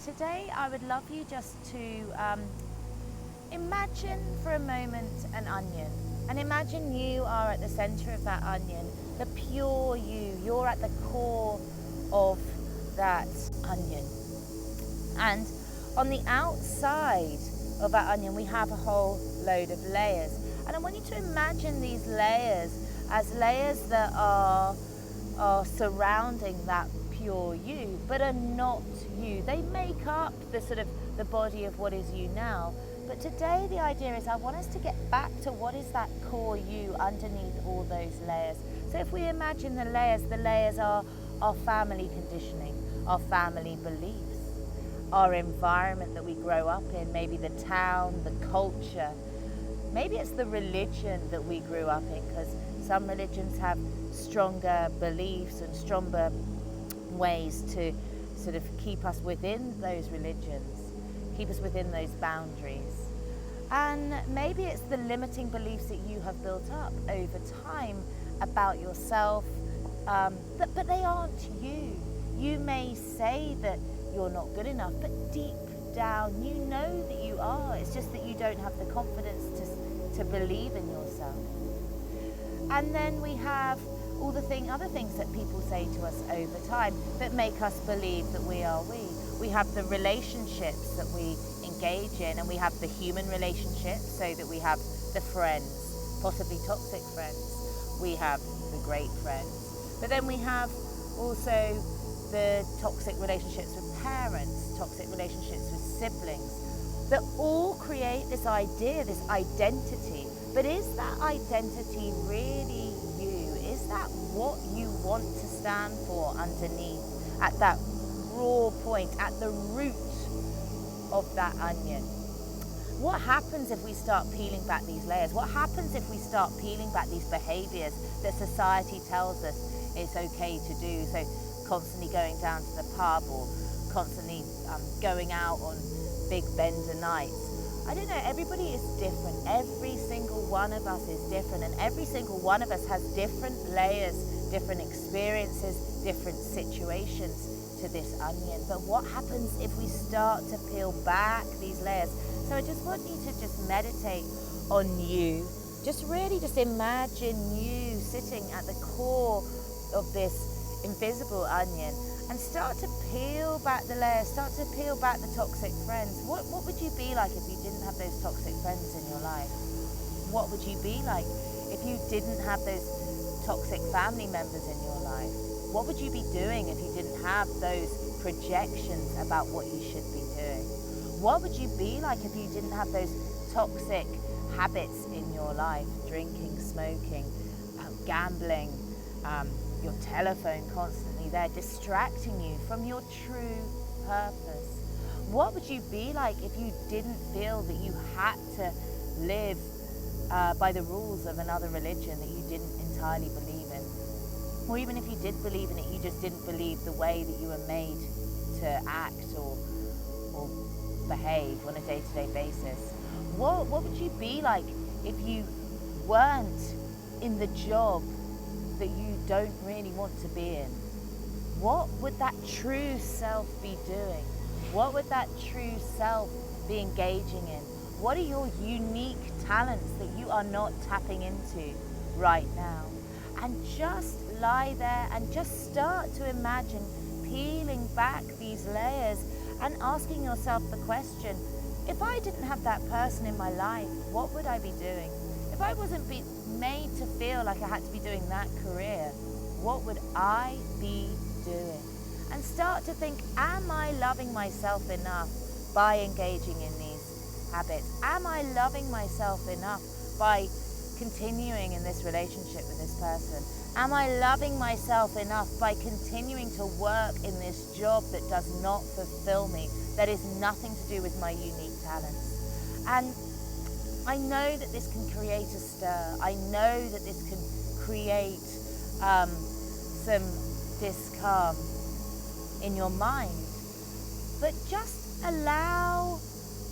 today I would love you just to imagine for a moment an onion. And imagine you are at the center of that onion, the pure you. You're at the core of that onion. And on the outside of that onion, we have a whole load of layers. And I want you to imagine these layers as layers that are surrounding that pure you, but are not you. They make up the body of what is you now. But today the idea is I want us to get back to what is that core you underneath all those layers. So if we imagine the layers are our family conditioning, our family beliefs, our environment that we grow up in, maybe the town, the culture. Maybe it's the religion that we grew up in, because some religions have stronger beliefs and stronger ways to sort of keep us within those religions, keep us within those boundaries. And maybe it's the limiting beliefs that you have built up over time about yourself, but they aren't you. You may say that you're not good enough, but deep down you know that you are. It's just that you don't have the confidence to believe in yourself. And then we have all the other things that people say to us over time that make us believe that we are we. We have the relationships that we engage in, and we have the human relationships, so that we have the friends, possibly toxic friends. We have the great friends. But then we have also the toxic relationships with parents, toxic relationships with siblings, that all create this idea, this identity. But is that identity really you? Is that what you want to stand for underneath, at that raw point, at the root of that onion? What happens if we start peeling back these layers? What happens if we start peeling back these behaviors that society tells us it's okay to do? So constantly going down to the pub, or constantly going out on big bender nights. I don't know, everybody is different. Every single one of us is different, and every single one of us has different layers, different experiences, different situations to this onion. But what happens if we start to peel back these layers? So I just want you to just meditate on you. Just really just imagine you sitting at the core of this invisible onion, and start to peel back the layers, start to peel back the toxic friends. What would you be like if you didn't have those toxic friends in your life? What would you be like if you didn't have those toxic family members in your life? What would you be doing if you didn't have those projections about what you should be doing? What would you be like if you didn't have those toxic habits in your life? Drinking, smoking, gambling, your telephone constantly there distracting you from your true purpose. What would you be like if you didn't feel that you had to live by the rules of another religion that you didn't entirely believe in? Or even if you did believe in it, you just didn't believe the way that you were made to act or behave on a day-to-day basis. What would you be like if you weren't in the job that you don't really want to be in? What would that true self be doing? What would that true self be engaging in? What are your unique talents that you are not tapping into right now? And just lie there and just start to imagine peeling back these layers and asking yourself the question, if I didn't have that person in my life, what would I be doing? If I wasn't made to feel like I had to be doing that career, what would I be doing? And start to think, am I loving myself enough by engaging in these habits? Am I loving myself enough by continuing in this relationship with this person? Am I loving myself enough by continuing to work in this job that does not fulfill me, that is nothing to do with my unique talents? And I know that this can create a stir. I know that this can create some discalm in your mind. But just allow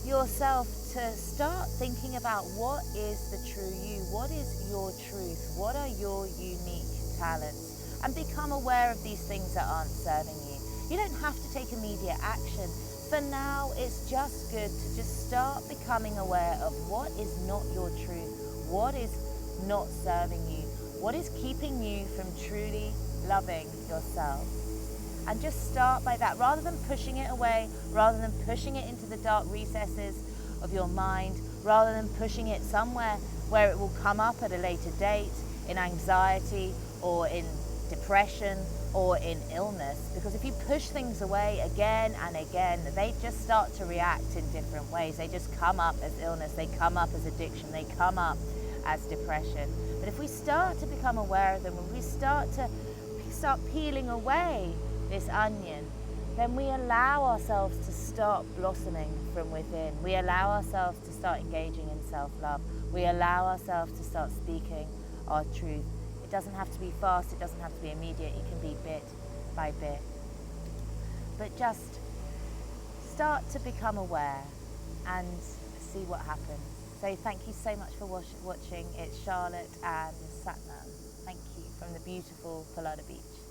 yourself to start thinking about what is the true you, what is your truth, what are your unique talents, and become aware of these things that aren't serving you. You don't have to take immediate action. For And now it's just good to just start becoming aware of what is not your truth, what is not serving you, what is keeping you from truly loving yourself. And just start by that, rather than pushing it away, rather than pushing it into the dark recesses of your mind, rather than pushing it somewhere where it will come up at a later date in anxiety or in depression or in illness. Because if you push things away again and again, they just start to react in different ways. They just come up as illness, they come up as addiction, they come up as depression. But if we start to become aware of them, when we start peeling away this onion, then we allow ourselves to start blossoming from within. We allow ourselves to start engaging in self-love. We allow ourselves to start speaking our truth. It doesn't have to be fast, it doesn't have to be immediate, it can be bit by bit. But just start to become aware and see what happens. So thank you so much for watching. It's Charlotte and Satnam. Thank you from the beautiful Polada Beach.